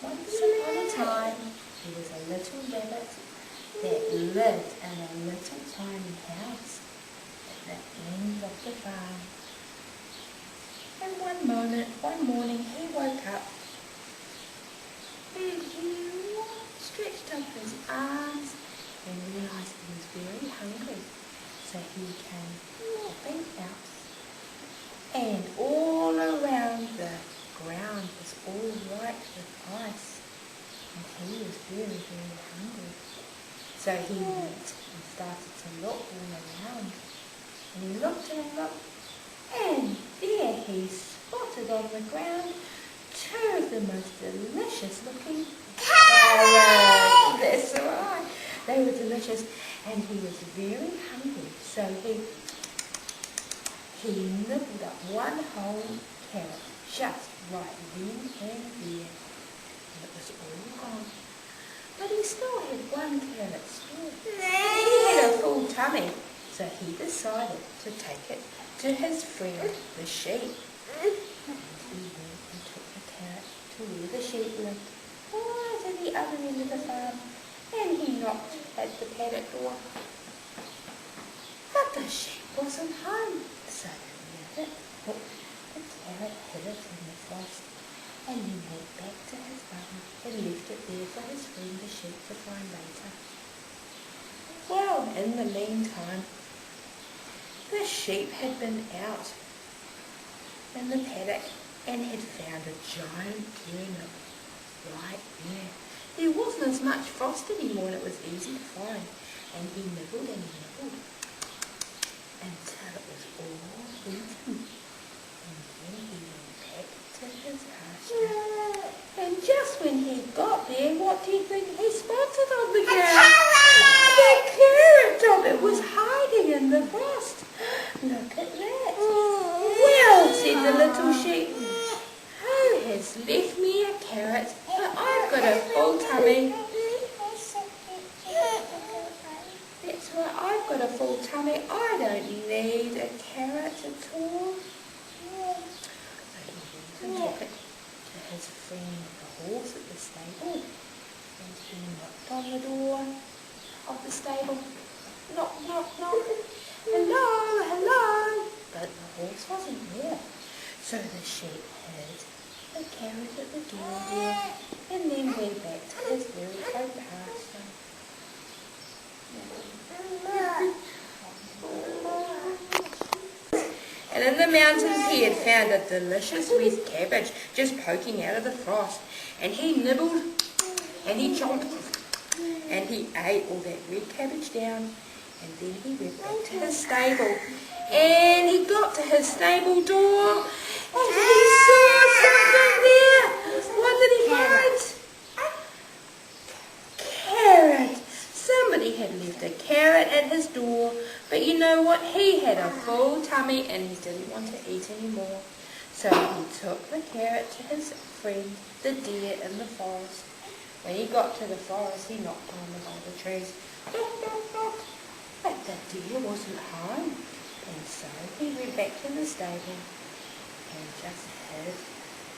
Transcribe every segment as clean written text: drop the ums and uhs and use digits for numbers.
Once upon a time, there was a little rabbit that lived in a little tiny house at the end of the farm. And one morning he woke up and he stretched up his arms and realised he was very hungry. So he came hopping out, and all around the ground was all white with ice, and he was very, very hungry. So he went and started to look all around, and he looked and looked, and there he spotted on the ground two of the most delicious looking carrots. That's right, they were delicious, and he was very hungry, so he nibbled up one whole carrot just right then and there, and it was all gone. But he still had one carrot still. He had a full tummy, so he decided to take it to his friend the sheep. And he went and took the carrot to where the sheep lived, right at the other end of the farm, and he knocked at the paddock door. But the sheep wasn't home, so the rabbit put the carrot, hid it in the frost, and he went back to his farm and left it there for his friend the sheep to find later. Well, in the meantime, the sheep had been out in the paddock and had found a giant turnip right there. There wasn't as much frost anymore, and it was easy to find, and he nibbled and he nibbled until it was all eaten. And then he went back to his pasture. And just when he got there, what do you think he spotted on the ground? The carrot top! It was hiding in the frost. Look at that. Well, said the little sheep, who has left me a carrot? But I've got a full tummy. That's right, I've got a full tummy. I don't need a carrot at all. So he went and took it to his friend the horse at the stable, and he knocked on the door of the stable. Knock, knock, knock. Hello, hello. But the horse wasn't there. So the sheep hid the carrot at the door there, and then went back to his very own pasture. And in the mountains he had found a delicious red cabbage just poking out of the frost, and he nibbled and he chomped and he ate all that red cabbage down, and then he went back to his stable, and he got to his stable door and he saw something there. What did he find? Carrot. Somebody had left a carrot at his door, but you know what? He had a full tummy and he didn't want to eat anymore. So he took the carrot to his friend, the deer in the forest. When he got to the forest, he knocked on the trees. Knock, knock, knock. But the deer wasn't home, and so he went back to the stable and just hid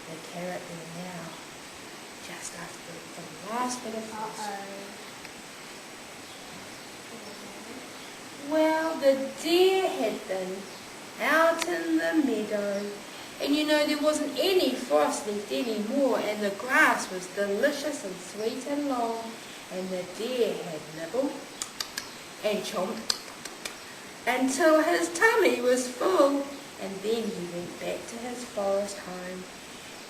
the carrot there now, just after the last bit of frost. Well, the deer had been out in the meadow, and you know there wasn't any frost left anymore, and the grass was delicious and sweet and long, and the deer had nibbled and chomped until his tummy was full, and then he went back to his forest home.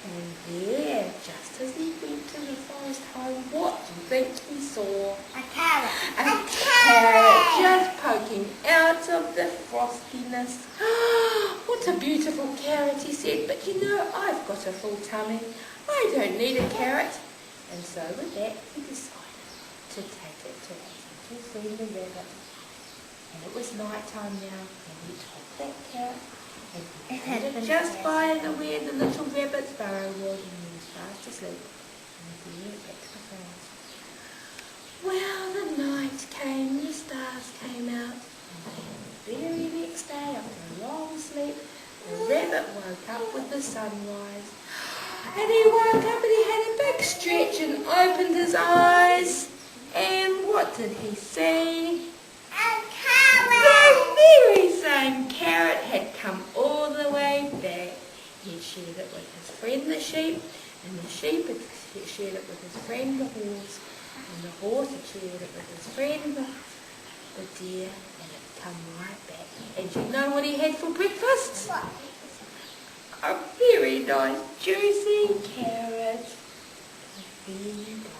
And there, just as he went to the forest home, what do you think he saw? A carrot. A carrot just poking out of the frostiness. What a beautiful carrot, he said, but you know, I've got a full tummy. I don't need a carrot. And so with that, he decided to take it to his little friend the rabbit. And it was night time now, and he took that carrot and he put it just by where the little rabbit's burrow was, and he was fast asleep. And he went back to the forest. Well, the night came, the stars came out, and the very next day, after a long sleep, the rabbit woke up with the sunrise. And he woke up and he had a big stretch and opened his eyes. And what did he see? A carrot! The very same carrot had come all the way back. He had shared it with his friend the sheep, and the sheep had shared it with his friend the horse, and the horse had shared it with his friend the deer, and it had come right back. And you know what he had for breakfast? What? A very nice juicy carrot. A very nice.